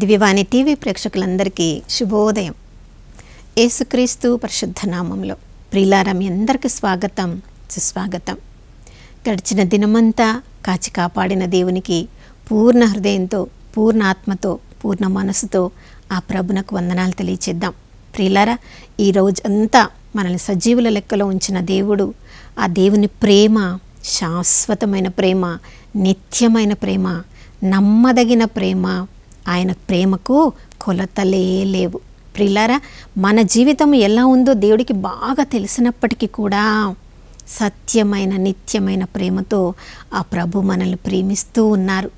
దివ్యవాణి TV ప్రేక్షకులందరికీ శుభోదయం. యేసుక్రీస్తు పరిశుద్ధ నామంలో ప్రియులారా మీ అందరికీ స్వాగతం, సుస్వాగతం. గడిచిన దినమంతా కాచి కాపాడిన దేవునికి పూర్ణ హృదయంతో, పూర్ణ ఆత్మతో, పూర్ణ మనసుతో ఆ ప్రభునకు వందనాలు తెలియచేద్దాం. ప్రియులారా, ఈ రోజు అంతా మనల్ని సజీవుల లెక్కలో ఉంచిన దేవుడు, ఆ దేవుని ప్రేమ శాశ్వతమైన ప్రేమ, నిత్యమైన ప్రేమ, నమ్మదగిన ప్రేమ. ఆయన ప్రేమకు కొలతలే లేవు. ప్రియులారా, మన జీవితం ఎలా ఉందో దేవుడికి బాగా తెలిసినప్పటికీ కూడా సత్యమైన నిత్యమైన ప్రేమతో ఆ ప్రభు మనల్ని ప్రేమిస్తూ ఉన్నారు.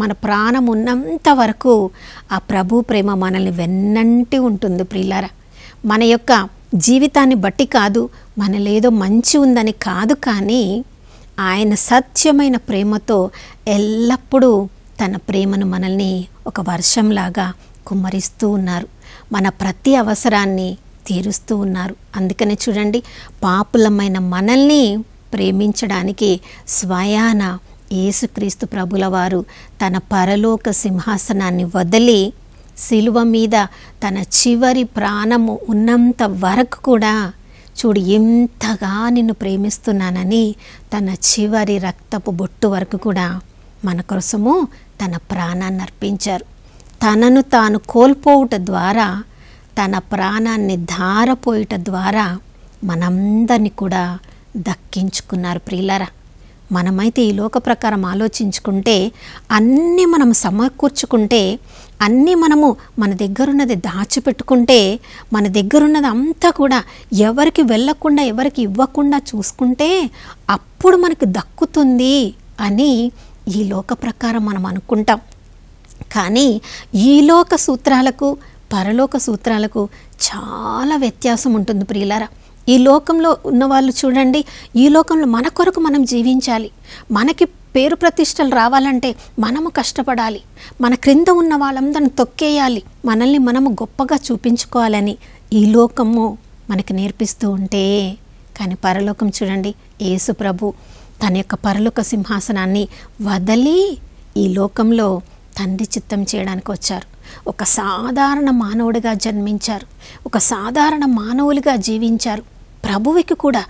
మన ప్రాణం ఉన్నంత వరకు ఆ ప్రభు ప్రేమ మనల్ని వెన్నంటి ఉంటుంది. ప్రియులారా, మన యొక్క జీవితాన్ని బట్టి కాదు, మనలేదో మంచి ఉందని కాదు, కానీ ఆయన సత్యమైన ప్రేమతో ఎల్లప్పుడూ తన ప్రేమను మనల్ని ఒక వర్షంలాగా కుమ్మరిస్తూ ఉన్నారు. మన ప్రతి అవసరాన్ని తీరుస్తూ ఉన్నారు. అందుకనే చూడండి, పాపులమైన మనల్ని ప్రేమించడానికి స్వయాన యేసుక్రీస్తు ప్రభుల వారు తన పరలోక సింహాసనాన్ని వదిలి శిలువ మీద తన చివరి ప్రాణము ఉన్నంత వరకు కూడా చూడు ఎంతగా నిన్ను ప్రేమిస్తున్నానని తన చివరి రక్తపు బొట్టు వరకు కూడా మన కోసము తన ప్రాణాన్ని అర్పించారు. తనను తాను కోల్పోవుట ద్వారా, తన ప్రాణాన్ని ధారపోయుట ద్వారా మనందరినీ కూడా దక్కించుకున్నారు. ప్రియులారా, మనమైతే ఈ లోక ప్రకారం ఆలోచించుకుంటే, అన్నీ మనం సమకూర్చుకుంటే, అన్నీ మనము మన దగ్గరున్నది దాచిపెట్టుకుంటే, మన దగ్గరున్నది అంతా కూడా ఎవరికి వెళ్ళకుండా, ఎవరికి ఇవ్వకుండా చూసుకుంటే అప్పుడు మనకు దక్కుతుంది అని ఈ లోక ప్రకారం మనం అనుకుంటాం. కానీ ఈ లోక సూత్రాలకు పరలోక సూత్రాలకు చాలా వ్యత్యాసం ఉంటుంది. ప్రియులారా, ఈ లోకంలో ఉన్నవాళ్ళు చూడండి, ఈ లోకంలో మన కొరకు మనం జీవించాలి, మనకి పేరు ప్రతిష్టలు రావాలంటే మనము కష్టపడాలి, మన క్రింద ఉన్న వాళ్ళందరిని తొక్కేయాలి, మనల్ని మనము గొప్పగా చూపించుకోవాలని ఈ లోకము మనకి నేర్పిస్తూ ఉంటే, కానీ పరలోకం చూడండి, యేసు ప్రభు తన యొక్క పరలోక సింహాసనాన్ని వదిలి ఈ లోకంలో తండ్రి చిత్తం చేయడానికి వచ్చారు. ఒక సాధారణ మానవుడిగా జన్మించారు, ఒక సాధారణ మానవులుగా జీవించారు. ప్రభువుకి కూడా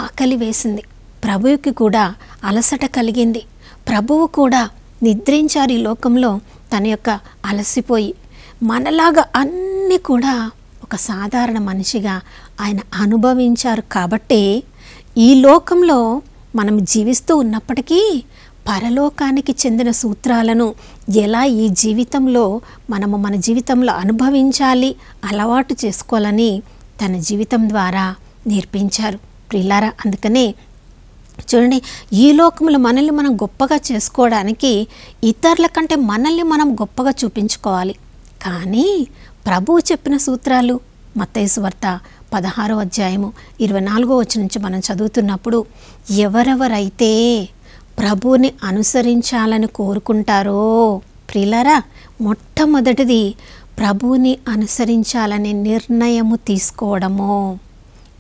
ఆకలి వేసింది, ప్రభువుకి కూడా అలసట కలిగింది, ప్రభువు కూడా నిద్రించారు ఈ లోకంలో తన యొక్క అలసిపోయి. మనలాగా అన్నీ కూడా ఒక సాధారణ మనిషిగా ఆయన అనుభవించారు. కాబట్టి ఈ లోకంలో మనం జీవిస్తూ ఉన్నప్పటికీ పరలోకానికి చెందిన సూత్రాలను ఎలా ఈ జీవితంలో మనము మన జీవితంలో అనుభవించాలి, అలవాటు చేసుకోవాలని తన జీవితం ద్వారా నేర్పించారు. ప్రియులారా, అందుకనే చూడండి, ఈ లోకంలో మనల్ని మనం గొప్పగా చేసుకోవడానికి ఇతరుల కంటే మనల్ని మనం గొప్పగా చూపించుకోవాలి. కానీ ప్రభువు చెప్పిన సూత్రాలు మత్తయి సువార్త 16వ అధ్యాయము 24వ వచనం నుంచి మనం చదువుతున్నప్పుడు, ఎవరెవరైతే ప్రభువుని అనుసరించాలని కోరుకుంటారో, ప్రియులారా, మొట్టమొదటిది ప్రభువుని అనుసరించాలనే నిర్ణయము తీసుకోవడము.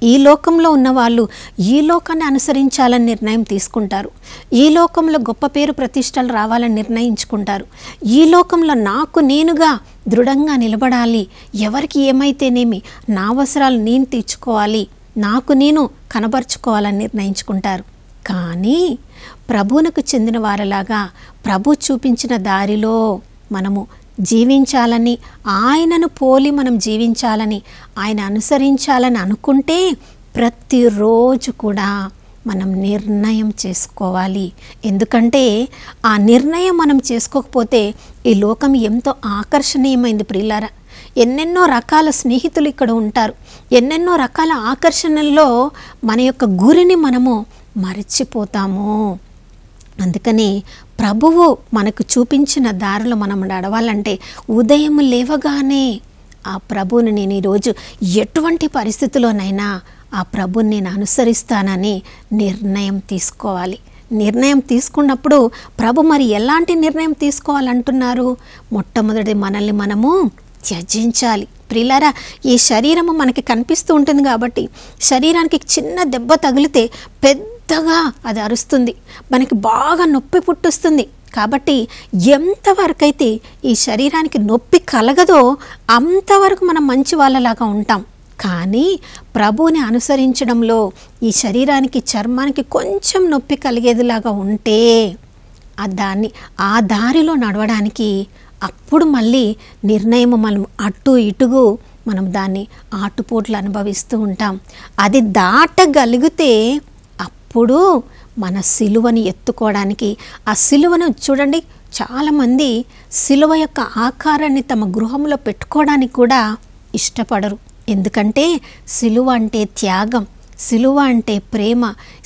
ఈ లోకంలో ఉన్నవాళ్ళు ఈ లోకాన్ని అనుసరించాలని నిర్ణయం తీసుకుంటారు, ఈ లోకంలో గొప్ప పేరు ప్రతిష్టలు రావాలని నిర్ణయించుకుంటారు, ఈ లోకంలో నాకు నేనుగా దృఢంగా నిలబడాలి, ఎవరికి ఏమైతేనేమి నా అవసరాలు నేను తీర్చుకోవాలి, నాకు నేను కనబరుచుకోవాలని నిర్ణయించుకుంటారు. కానీ ప్రభువునకు చెందిన వారిలాగా ప్రభు చూపించిన దారిలో మనము జీవించాలని, ఆయనను పోలి మనం జీవించాలని, ఆయన అనుసరించాలని అనుకుంటే ప్రతిరోజు కూడా మనం నిర్ణయం చేసుకోవాలి. ఎందుకంటే ఆ నిర్ణయం మనం చేసుకోకపోతే ఈ లోకం ఎంతో ఆకర్షణీయమైంది. ప్రియులారా, ఎన్నెన్నో రకాల స్నేహితులు ఇక్కడ ఉంటారు, ఎన్నెన్నో రకాల ఆకర్షణల్లో మన యొక్క గురిని మనము మర్చిపోతాము. అందుకని ప్రభువు మనకు చూపించిన దారిలో మనం నడవాలంటే ఉదయం లేవగానే ఆ ప్రభువుని నేను ఈరోజు ఎటువంటి పరిస్థితిలోనైనా ఆ ప్రభువుని నేను అనుసరిస్తానని నిర్ణయం తీసుకోవాలి. నిర్ణయం తీసుకున్నప్పుడు ప్రభు మరి ఎలాంటి నిర్ణయం తీసుకోవాలంటున్నారు? మొట్టమొదటి మనల్ని మనము త్యజించాలి. ప్రియులారా, ఈ శరీరము మనకి కనిపిస్తూ ఉంటుంది కాబట్టి శరీరానికి చిన్న దెబ్బ తగిలితే పెద్దగా అది అరుస్తుంది, మనకి బాగా నొప్పి పుట్టుస్తుంది. కాబట్టి ఎంతవరకైతే ఈ శరీరానికి నొప్పి కలగదో అంతవరకు మనం మంచి వాళ్ళలాగా ఉంటాం. కానీ ప్రభువుని అనుసరించడంలో ఈ శరీరానికి చర్మానికి కొంచెం నొప్పి కలిగేదిలాగా ఉంటే ఆ దారిలో నడవడానికి అప్పుడు మళ్ళీ నిర్ణయం మనం అటు ఇటుగు మనం దాన్ని ఆటుపోట్లు అనుభవిస్తూ ఉంటాం. అది దాటగలిగితే అప్పుడు మన సిలువని ఎత్తుకోవడానికి, ఆ సిలువను చూడండి, చాలామంది సిలువ యొక్క ఆకారాన్ని తమ గృహంలో పెట్టుకోవడానికి కూడా ఇష్టపడరు. ఎందుకంటే సిలువ అంటే త్యాగం, సిలువ అంటే ప్రేమ,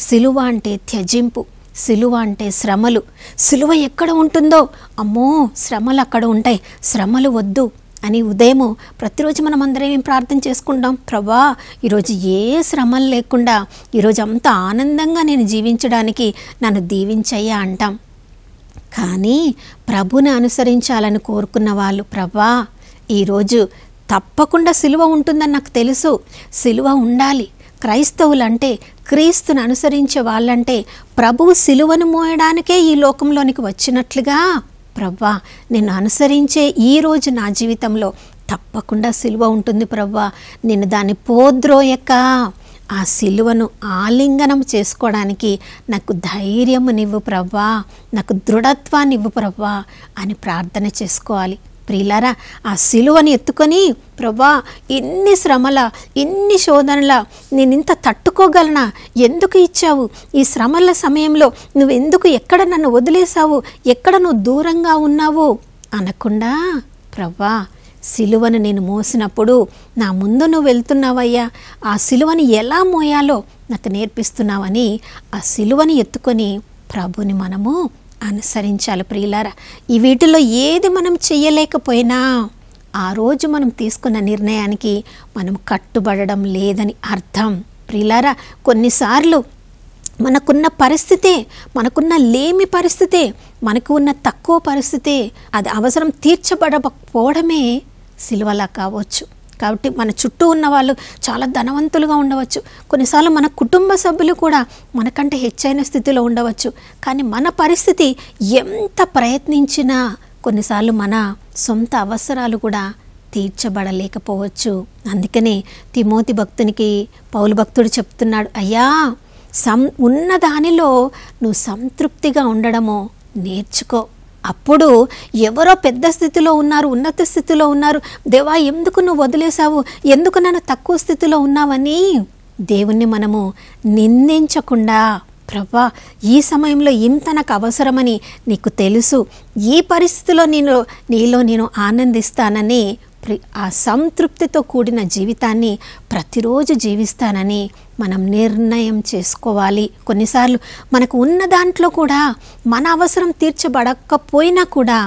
సిలువ అంటే త్యజింపు, సిలువ అంటే శ్రమలు. సిలువ ఎక్కడ ఉంటుందో, అమ్మో శ్రమలు అక్కడ ఉంటాయి, శ్రమలు వద్దు అని ఉదయము ప్రతిరోజు మనం అందరం ఏం ప్రార్థన చేసుకుంటాం, ప్రభా ఈరోజు ఏ శ్రమలు లేకుండా ఈరోజు అంత ఆనందంగా నేను జీవించడానికి నన్ను దీవించయ్యా అంటాం. కానీ ప్రభుని అనుసరించాలని కోరుకున్న వాళ్ళు, ప్రభా ఈరోజు తప్పకుండా సిలువ ఉంటుందని నాకు తెలుసు, సిలువ ఉండాలి. క్రైస్తవులంటే, క్రీస్తుని అనుసరించే వాళ్ళంటే ప్రభువు సిలువను మోయడానికే ఈ లోకంలోనికి వచ్చినట్లుగా, ప్రభా నిన్ను అనుసరించే ఈరోజు నా జీవితంలో తప్పకుండా సిలువ ఉంటుంది ప్రభా, నేను దాన్ని పోద్రోయక ఆ సిలువను ఆలింగనం చేసుకోవడానికి నాకు ధైర్యమునివ్వు ప్రభా, నాకు దృఢత్వాన్ని ఇవ్వు ప్రభా అని ప్రార్థన చేసుకోవాలి. ప్రియులారా, ఆ సిలువని ఎత్తుకొని, ప్రభా ఇన్ని శ్రమల, ఇన్ని శోధనల నేను ఇంత తట్టుకోగలనా, ఎందుకు ఇచ్చావు ఈ శ్రమల సమయంలో, నువ్వెందుకు ఎక్కడ నన్ను వదిలేసావు, ఎక్కడ నువ్వు దూరంగా ఉన్నావు అనకుండా, ప్రభా సిలువను నేను మోసినప్పుడు నా ముందు నువ్వు వెళ్తున్నావయ్యా, ఆ సిలువని ఎలా మోయాలో నాకు నేర్పిస్తున్నావని ఆ సిలువని ఎత్తుకొని ప్రభుని మనము అనుసరించాలి. ప్రియులారా, ఈ వీటిలో ఏది మనం చెయ్యలేకపోయినా ఆ రోజు మనం తీసుకున్న నిర్ణయానికి మనం కట్టుబడడం లేదని అర్థం. ప్రియులారా, కొన్నిసార్లు మనకున్న పరిస్థితే, మనకున్న లేమి పరిస్థితే, మనకు ఉన్న తక్కువ పరిస్థితే, అది అవసరం తీర్చబడకపోవడమే సిలువలా కావచ్చు. కాబట్టి మన చుట్టూ ఉన్న వాళ్ళు చాలా ధనవంతులుగా ఉండవచ్చు, కొన్నిసార్లు మన కుటుంబ సభ్యులు కూడా మనకంటే హెచ్చైన స్థితిలో ఉండవచ్చు. కానీ మన పరిస్థితి ఎంత ప్రయత్నించినా కొన్నిసార్లు మన సొంత అవసరాలు కూడా తీర్చబడలేకపోవచ్చు. అందుకనే తిమోతి భక్తునికి పౌలు భక్తుడు చెప్తున్నాడు, అయ్యా ఉన్న దానిలో నువ్వు సంతృప్తిగా ఉండడమో నేర్చుకో. అప్పుడు ఎవరో పెద్ద స్థితిలో ఉన్నారు, ఉన్నత స్థితిలో ఉన్నారు, దేవా ఎందుకు నువ్వు వదిలేసావు, ఎందుకు నన్ను తక్కువ స్థితిలో ఉన్నావని దేవుణ్ణి మనము నిందించకుండా, ప్రభా ఈ సమయంలో ఇంత నాకు అవసరమని నీకు తెలుసు, ఈ పరిస్థితిలో నీలో నేను ఆనందిస్తానని, ఆ సంతృప్తితో కూడిన జీవితాన్ని ప్రతిరోజు జీవిస్తానని మనం నిర్ణయం చేసుకోవాలి. కొన్నిసార్లు మనకు ఉన్న దాంట్లో కూడా మన అవసరం తీర్చబడకపోయినా కూడా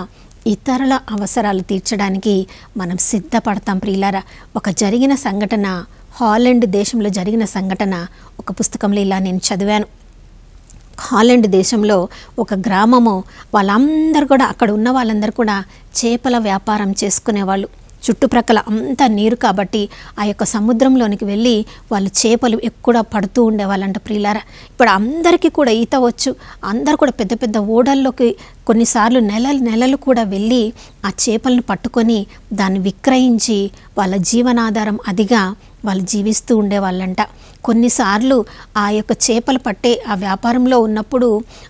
ఇతరుల అవసరాలు తీర్చడానికి మనం సిద్ధపడతాం. ప్రియులారా, ఒక జరిగిన సంఘటన, హాలండ్ దేశంలో జరిగిన సంఘటన ఒక పుస్తకంలో ఇలా నేను చదివాను. హాలండ్ దేశంలో ఒక గ్రామము, వాళ్ళందరూ కూడా, అక్కడ ఉన్న వాళ్ళందరూ కూడా చేపల వ్యాపారం చేసుకునేవాళ్ళు. చుట్టుప్రక్కల అంతా నీరు కాబట్టి ఆ యొక్క సముద్రంలోనికి వెళ్ళి వాళ్ళు చేపలు ఎక్కువ పడుతూ ఉండేవాళ్ళంట. ప్రియులారా, ఇప్పుడు అందరికీ కూడా ఈత వచ్చు, అందరూ కూడా పెద్ద పెద్ద ఓడల్లోకి కొన్నిసార్లు నెలలు కూడా వెళ్ళి ఆ చేపలను పట్టుకొని దాన్ని విక్రయించి వాళ్ళ జీవనాధారం అదిగా వాళ్ళు జీవిస్తూ ఉండేవాళ్ళంట. కొన్నిసార్లు ఆ యొక్క చేపలు పట్టే ఆ వ్యాపారంలో ఉన్నప్పుడు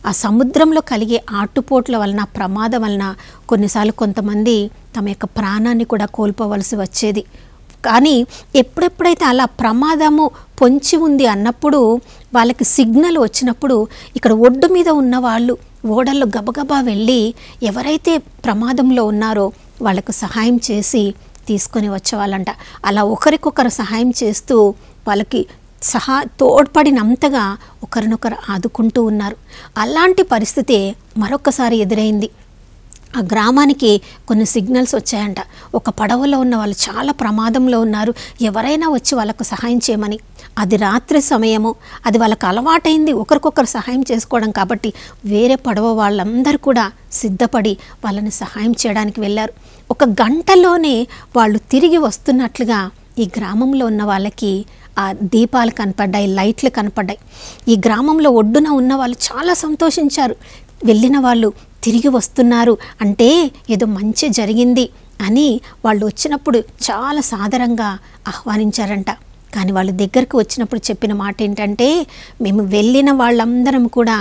ఆ సముద్రంలో కలిగే ఆటుపోట్ల వలన, ప్రమాదం వలన కొన్నిసార్లు కొంతమంది తమ యొక్క ప్రాణాన్ని కూడా కోల్పోవలసి వచ్చేది. కానీ ఎప్పుడెప్పుడైతే అలా ప్రమాదము పొంచి ఉంది అన్నప్పుడు, వాళ్ళకి సిగ్నల్ వచ్చినప్పుడు ఇక్కడ ఒడ్డు మీద ఉన్న వాళ్ళు ఓడల్లో గబగబా వెళ్ళి ఎవరైతే ప్రమాదంలో ఉన్నారో వాళ్ళకు సహాయం చేసి తీసుకొని వచ్చేవాళ్ళంట. అలా ఒకరికొకరు సహాయం చేస్తూ వాళ్ళకి తోడ్పడినంతగా ఒకరినొకరు ఆదుకుంటూ ఉన్నారు. అలాంటి పరిస్థితి మరొకసారి ఎదురైంది. ఆ గ్రామానికి కొన్ని సిగ్నల్స్ వచ్చాయంట. ఒక పడవలో ఉన్న వాళ్ళు చాలా ప్రమాదంలో ఉన్నారు, ఎవరైనా వచ్చి వాళ్ళకు సహాయం చేయమని. అది రాత్రి సమయము, అది వాళ్ళకు అలవాటైంది ఒకరికొకరు సహాయం చేసుకోవడం కాబట్టి వేరే పడవ వాళ్ళందరూ కూడా సిద్ధపడి వాళ్ళని సహాయం చేయడానికి వెళ్ళారు. ఒక గంటలోనే వాళ్ళు తిరిగి వస్తున్నట్లుగా ఈ గ్రామంలో ఉన్న వాళ్ళకి ఆ దీపాలు కనపడ్డాయి, లైట్లు కనపడ్డాయి. ఈ గ్రామంలో ఒడ్డున ఉన్న వాళ్ళు చాలా సంతోషించారు. వెళ్ళిన వాళ్ళు తిరిగి వస్తున్నారు అంటే ఏదో మంచి జరిగింది అని వాళ్ళు వచ్చినప్పుడు చాలా సాదరంగా ఆహ్వానించారంట. కానీ వాళ్ళు దగ్గరకు వచ్చినప్పుడు చెప్పిన మాట ఏంటంటే, మేము వెళ్ళిన వాళ్ళందరం కూడా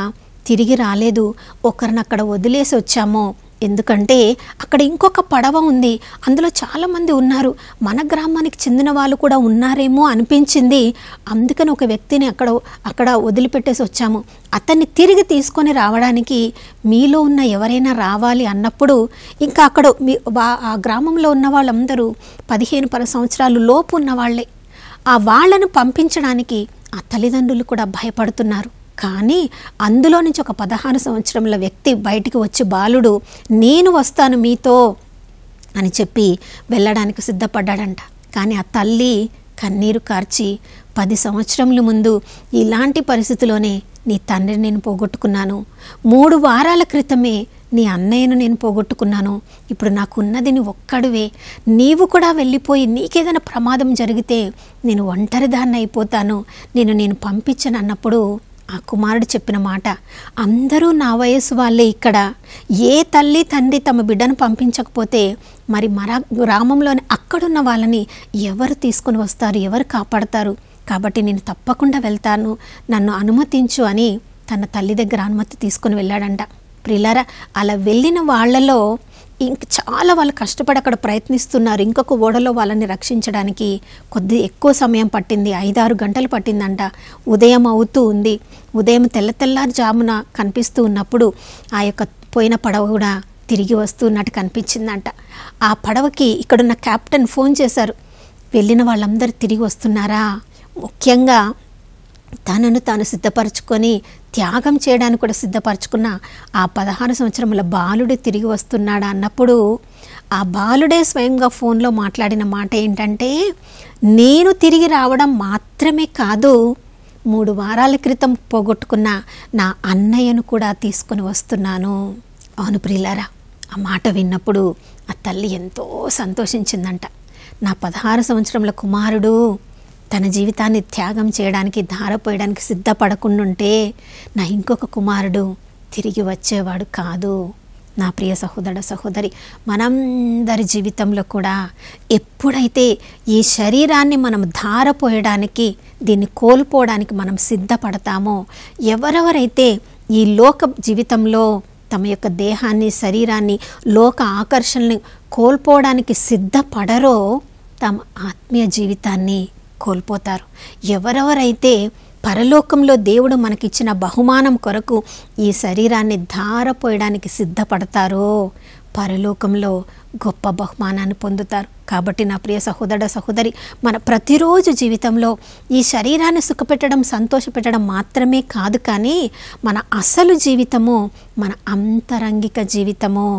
తిరిగి రాలేదు, ఒకరిని అక్కడ వదిలేసి వచ్చాము. ఎందుకంటే అక్కడ ఇంకొక పడవ ఉంది, అందులో చాలామంది ఉన్నారు, మన గ్రామానికి చెందిన వాళ్ళు కూడా ఉన్నారేమో అనిపించింది. అందుకని ఒక వ్యక్తిని అక్కడ వదిలిపెట్టేసి వచ్చాము. అతన్ని తిరిగి తీసుకొని రావడానికి మీలో ఉన్న ఎవరైనా రావాలి అన్నప్పుడు ఇంకా అక్కడ ఆ గ్రామంలో ఉన్న వాళ్ళందరూ 15 సంవత్సరాలు లోపు ఉన్న వాళ్ళే. ఆ వాళ్ళను పంపించడానికి ఆ తల్లిదండ్రులు కూడా భయపడుతున్నారు. కానీ అందులో నుంచి ఒక 16 సంవత్సరముల వ్యక్తి బయటికి వచ్చి, బాలుడు నేను వస్తాను మీతో అని చెప్పి వెళ్ళడానికి సిద్ధపడ్డాడంట. కానీ ఆ తల్లి కన్నీరు కార్చి 10 సంవత్సరముల ముందు ఇలాంటి పరిస్థితిలోనే నీ తండ్రిని నేను పోగొట్టుకున్నాను, 3 వారాల క్రితమే నీ అన్నయ్యను నేను పోగొట్టుకున్నాను, ఇప్పుడు నాకున్నది నీ ఒక్కడివే, నీవు కూడా వెళ్ళిపోయి నీకేదైనా ప్రమాదం జరిగితే నేను ఒంటరిదాన్ని అయిపోతాను, నేను పంపించను అన్నప్పుడు ఆ కుమారుడు చెప్పిన మాట, అందరూ నా వయసు వాళ్ళే ఇక్కడ, ఏ తల్లి తండ్రి తమ బిడ్డను పంపించకపోతే మరి గ్రామంలోని అక్కడున్న వాళ్ళని ఎవరు తీసుకుని వస్తారు, ఎవరు కాపాడతారు, కాబట్టి నేను తప్పకుండా వెళ్తాను, నన్ను అనుమతించు అని తన తల్లి దగ్గర అనుమతి తీసుకుని వెళ్ళాడంట. ప్రియులారా, అలా వెళ్ళిన వాళ్ళలో ఇంక చాలా వాళ్ళు కష్టపడి అక్కడ ప్రయత్నిస్తున్నారు. ఇంకొక ఓడలో వాళ్ళని రక్షించడానికి కొద్ది ఎక్కువ సమయం పట్టింది, 5-6 గంటలు పట్టిందంట. ఉదయం అవుతూ ఉంది. ఉదయం తెల్లవారుజామున కనిపిస్తూ ఉన్నప్పుడు ఆ యొక్క పోయిన పడవ కూడా తిరిగి వస్తున్నట్టు కనిపించిందంట. ఆ పడవకి ఇక్కడున్న కెప్టెన్ ఫోన్ చేశారు, వెళ్ళిన వాళ్ళందరూ తిరిగి వస్తున్నారా, ముఖ్యంగా తనను తాను సిద్ధపరచుకొని త్యాగం చేయడానికి కూడా సిద్ధపరచుకున్న ఆ 16 సంవత్సరముల బాలుడు తిరిగి వస్తున్నాడా అన్నప్పుడు ఆ బాలుడే స్వయంగా ఫోన్లో మాట్లాడిన మాట ఏంటంటే, నేను తిరిగి రావడం మాత్రమే కాదు, 3 వారాల క్రితం పోగొట్టుకున్న నా అన్నయ్యను కూడా తీసుకొని వస్తున్నాను. అవును ప్రియులారా, ఆ మాట విన్నప్పుడు ఆ తల్లి ఎంతో సంతోషించిందంట. నా 16 సంవత్సరముల కుమారుడు తన జీవితాన్ని త్యాగం చేయడానికి ధారపోయడానికి సిద్ధపడకుండుంటే నా ఇంకొక కుమారుడు తిరిగి వచ్చేవాడు కాదు. నా ప్రియ సహోదర సహోదరి, మనందరి జీవితంలో కూడా ఎప్పుడైతే ఈ శరీరాన్ని మనం ధారపోయడానికి, దీన్ని కోల్పోవడానికి మనం సిద్ధపడతామో, ఎవరెవరైతే ఈ లోక జీవితంలో తమ యొక్క దేహాన్ని, శరీరాన్ని, లోక ఆకర్షణని కోల్పోవడానికి సిద్ధపడరో తమ ఆత్మీయ జీవితాన్ని కోల్పోతారు. ఎవరెవరైతే పరలోకంలో దేవుడు మనకిచ్చిన బహుమానం కొరకు ఈ శరీరాన్ని ధారపోయడానికి సిద్ధపడతారో పరలోకంలో గొప్ప బహుమానాన్ని పొందుతారు. కాబట్టి నా ప్రియ సహోదర సహోదరి, మన ప్రతిరోజు జీవితంలో ఈ శరీరాన్ని సుఖపెట్టడం, సంతోషపెట్టడం మాత్రమే కాదు, కానీ మన అసలు జీవితము, మన అంతరంగిక జీవితము,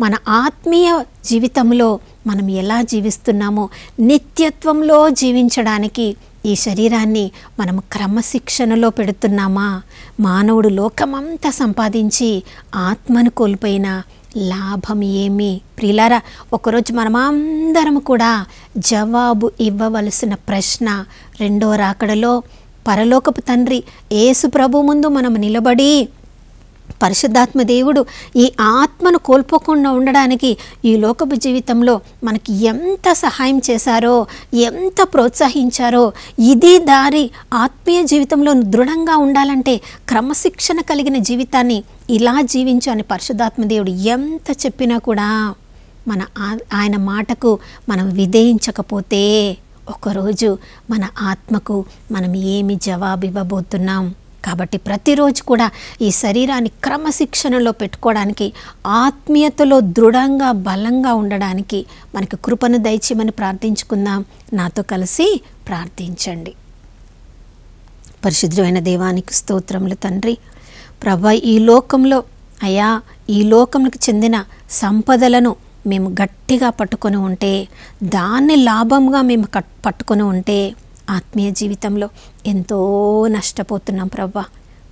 మన ఆత్మీయ జీవితంలో మనం ఎలా జీవిస్తున్నామో, నిత్యత్వంలో జీవించడానికి ఈ శరీరాన్ని మనం క్రమశిక్షణలో పెడుతున్నామా? మానవుడు లోకమంతా సంపాదించి ఆత్మను కోల్పోయిన లాభం ఏమి? ప్రియులారా, ఒకరోజు మనమందరం కూడా జవాబు ఇవ్వవలసిన ప్రశ్న, రెండో రాకడలో పరలోకపు తండ్రి యేసు ప్రభు ముందు మనం నిలబడి పరిశుద్ధాత్మ దేవుడు ఈ ఆత్మను కోల్పోకుండా ఉండడానికి ఈ లోకపు జీవితంలో మనకి ఎంత సహాయం చేశారో, ఎంత ప్రోత్సహించారో, ఇది దారి, ఆత్మీయ జీవితంలో దృఢంగా ఉండాలంటే క్రమశిక్షణ కలిగిన జీవితాన్ని ఇలా జీవించు అని పరిశుద్ధాత్మ దేవుడు ఎంత చెప్పినా కూడా ఆయన మాటకు మనం విధేయించకపోతే ఒకరోజు మన ఆత్మకు మనం ఏమి జవాబు ఇవ్వబోతున్నాం? కాబట్టి ప్రతిరోజు కూడా ఈ శరీరాన్ని క్రమశిక్షణలో పెట్టుకోవడానికి, ఆత్మీయతలో దృఢంగా బలంగా ఉండడానికి మనకి కృపను దయచేయమని ప్రార్థించుకుందాం. నాతో కలిసి ప్రార్థించండి. పరిశుద్ధమైన దేవానికి స్తోత్రములు తండ్రి. ప్రభా, ఈ లోకంలో అయ్యా ఈ లోకంకి చెందిన సంపదలను మేము గట్టిగా పట్టుకొని ఉంటే, దాన్ని లాభంగా మేము పట్టుకొని ఉంటే ఆత్మీయ జీవితంలో ఎంతో నష్టపోతున్నాం ప్రభా.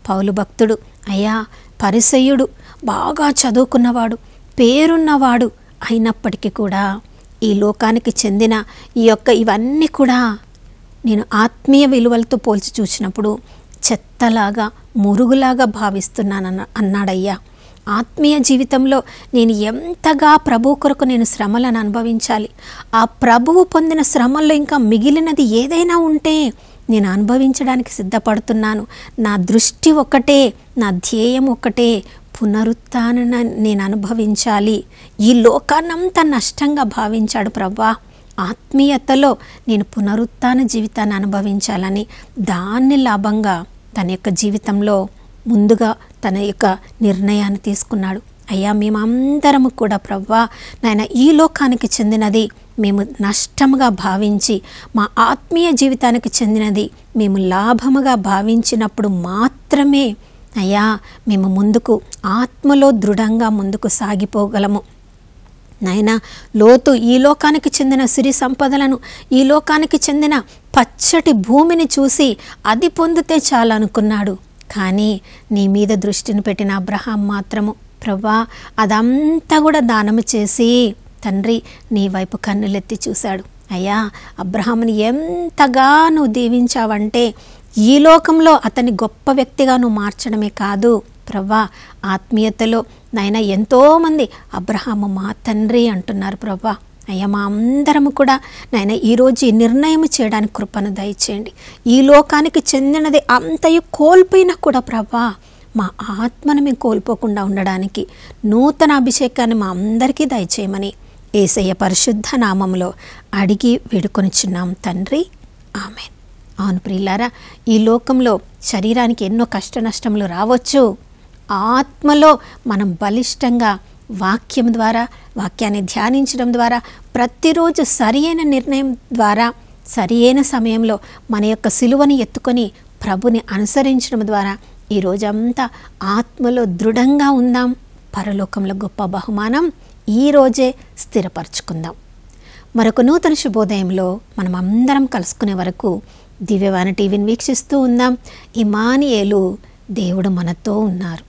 పౌలు భక్తుడు, అయ్యా పరిసయ్యుడు, బాగా చదువుకున్నవాడు, పేరున్నవాడు అయినప్పటికీ కూడా ఈ లోకానికి చెందిన ఇవన్నీ కూడా నేను ఆత్మీయ విలువలతో పోల్చి చూసినప్పుడు చెత్తలాగా, మురుగులాగా భావిస్తున్నాను అన్నాడయ్యా. ఆత్మీయ జీవితంలో నేను ఎంతగా ప్రభు కొరకు నేను శ్రమలను అనుభవించాలి, ఆ ప్రభువు పొందిన శ్రమల్లో ఇంకా మిగిలినది ఏదైనా ఉంటే నేను అనుభవించడానికి సిద్ధపడుతున్నాను. నా దృష్టి ఒక్కటే, నా ధ్యేయం ఒక్కటే, పునరుత్థానం నేను అనుభవించాలి. ఈ లోకాన్నంతా నష్టంగా భావించాడు ప్రభా. ఆత్మీయతలో నేను పునరుత్థాన జీవితాన్ని అనుభవించాలని దాన్ని లాభంగా తన యొక్క జీవితంలో ముందుగా తన యొక్క నిర్ణయాన్ని తీసుకున్నాడు. అయ్యా మేమందరము కూడా ప్రభా నాయన ఈ లోకానికి చెందినది మేము నష్టముగా భావించి, మా ఆత్మీయ జీవితానికి చెందినది మేము లాభముగా భావించినప్పుడు మాత్రమే అయ్యా మేము ముందుకు ఆత్మలో దృఢంగా ముందుకు సాగిపోగలము. నాయనా లోతు ఈ లోకానికి చెందిన సిరి సంపదలను, ఈ లోకానికి చెందిన పచ్చటి భూమిని చూసి అది పొందితే చాలు అనుకున్నాడు. కానీ నీ మీద దృష్టిని పెట్టిన అబ్రహాం మాత్రము ప్రభా అదంతా కూడా దానము చేసి తండ్రి నీ వైపు కన్నులెత్తి చూశాడు. అయ్యా అబ్రహాముని ఎంతగా నువ్వు దీవించావంటే ఈ లోకంలో అతని గొప్ప వ్యక్తిగా నువ్వు మార్చడమే కాదు ప్రభా, ఆత్మీయతలో నాయన ఎంతోమంది అబ్రహాము మా తండ్రి అంటున్నారు ప్రభా. అయ్యా మా అందరము కూడా నాయన ఈరోజు ఈ నిర్ణయం చేయడానికి కృపను దయచేయండి. ఈ లోకానికి చెందినది అంతయు కోల్పోయినా కూడా ప్రభా మా ఆత్మను మేము కోల్పోకుండా ఉండడానికి నూతన అభిషేకాన్ని మా అందరికీ దయచేయమని యేసయ్య పరిశుద్ధ నామములో అడిగి వేడుకొనిచున్నాం తండ్రి, ఆమేన్. అవును ప్రియులారా, ఈ లోకంలో శరీరానికి ఎన్నో కష్ట నష్టములు రావచ్చు. ఆత్మలో మనం బలిష్టంగా వాక్యం ద్వారా, వాక్యాన్ని ధ్యానించడం ద్వారా, ప్రతిరోజు సరి అయిన నిర్ణయం ద్వారా, సరి అయిన సమయంలో మన యొక్క సిలువని ఎత్తుకొని ప్రభుని అనుసరించడం ద్వారా ఈ రోజంతా ఆత్మలో దృఢంగా ఉందాం. పరలోకంలో గొప్ప బహుమానం ఈరోజే స్థిరపరచుకుందాం. మరొక నూతన శుభోదయంలో మనం అందరం కలుసుకునే వరకు దివ్యవాణి టీవీని వీక్షిస్తూ ఉందాం. ఇమ్మానుయేలు దేవుడు మనతో ఉన్నారు.